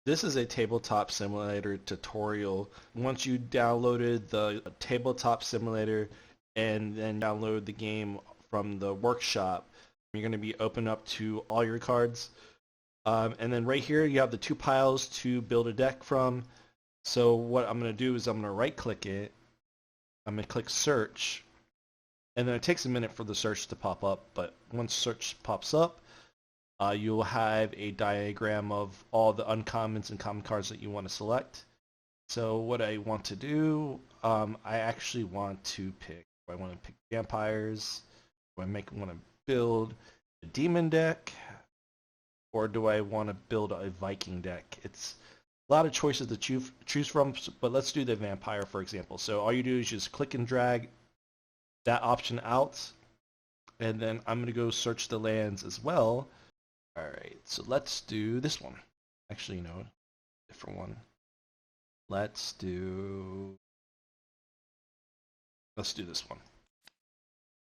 This is a tabletop simulator tutorial. Once you downloaded the tabletop simulator and then download the game from the workshop, you're going to be open up to all your cards. And then right here you have the two piles to build a deck from. So what I'm going to do is I'm going to right click it. I'm going to click search. And then it takes a minute for the search to pop up, but once search pops up, you'll have a diagram of all the uncommons and common cards that you want to select. So what I want to do, I actually want to pick, I want to pick vampires, do I want to build a demon deck, or do I want to build a Viking deck? It's a lot of choices to choose from, but let's do the vampire for example. So all you do is just click and drag that option out, and then I'm going to go search the lands as well. Alright, so let's do this one. Actually, no, different one. Let's do this one.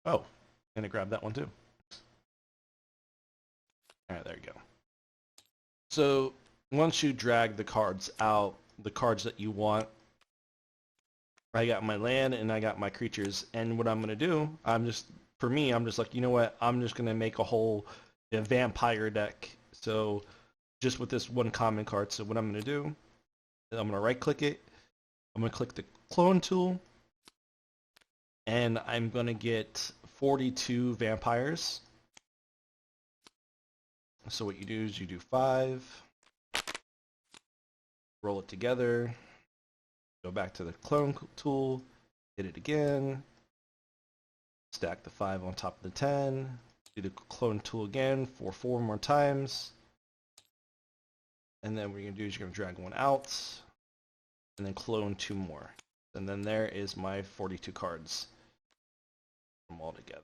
Oh, I'm going to grab that one too. Alright, there you go. So once you drag the cards out, the cards that you want, I got my land and I got my creatures, and what I'm going to do, I'm just like, you know what, I'm just going to make a whole vampire deck. So just with this one common card. So what I'm going to do is I'm going to right click it, I'm going to click the clone tool, and I'm going to get 42 vampires. So what you do is you do 5, roll it together, go back to the clone tool, hit it again, stack the 5 on top of the 10, do the clone tool again for 4 more times, and then what you're going to do is you're going to drag one out, and then clone 2 more. And then there is my 42 cards from all together.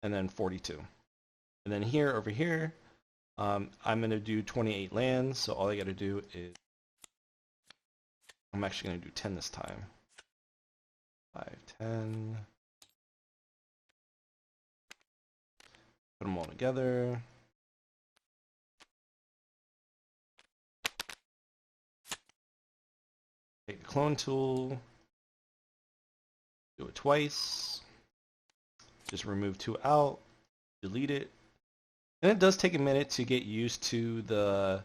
And then 42. And then here, over here, I'm going to do 28 lands, so all I got to do is, I'm actually going to do 10 this time. 5, 10. Put them all together. Take the clone tool. Do it twice. Just remove 2 out. Delete it. And it does take a minute to get used to the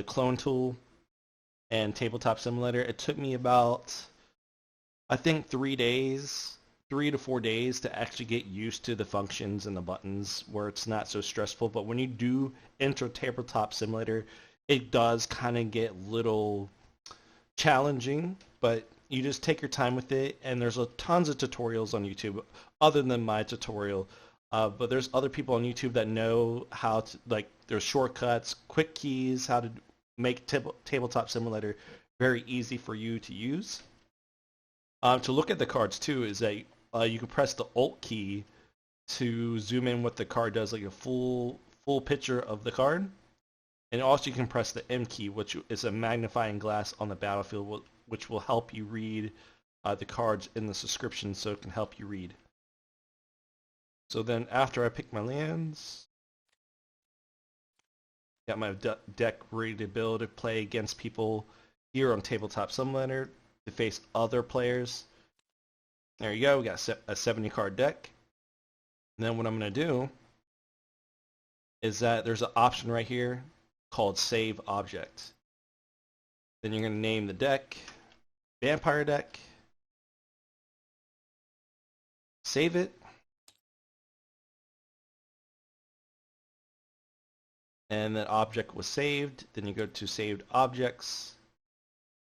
clone tool and tabletop simulator. It took me about, I think, 3 to 4 days to actually get used to the functions and the buttons where it's not so stressful. But when you do enter tabletop simulator, it does kind of get a little challenging, but you just take your time with it, and there's tons of tutorials on YouTube other than my tutorial. But there's other people on YouTube that know how to, like, there's shortcuts, quick keys, how to make tabletop simulator very easy for you to use. To look at the cards too is that you can press the Alt key to zoom in what the card does, like a full picture of the card. And also you can press the M key, which is a magnifying glass on the battlefield, which will help you read the cards in the description, so it can help you read. So then after I pick my lands, got my deck ready to build to play against people here on Tabletop Simulator to face other players. There you go, we got a 70 card deck. And then what I'm going to do is that there's an option right here called Save Object. Then you're going to name the deck Vampire Deck. Save it. And that object was saved. Then you go to Saved Objects.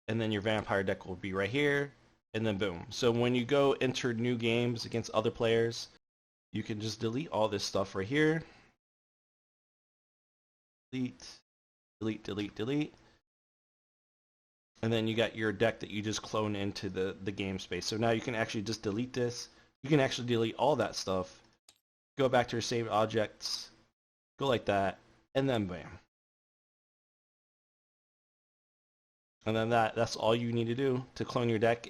And then your Vampire Deck will be right here. And then boom. So when you go enter new games against other players, you can just delete all this stuff right here. Delete, delete, delete, delete. And then you got your deck that you just clone into the game space. So now you can actually just delete this. You can actually delete all that stuff. Go back to your saved objects. Go like that. And then bam. And then that's all you need to do to clone your deck.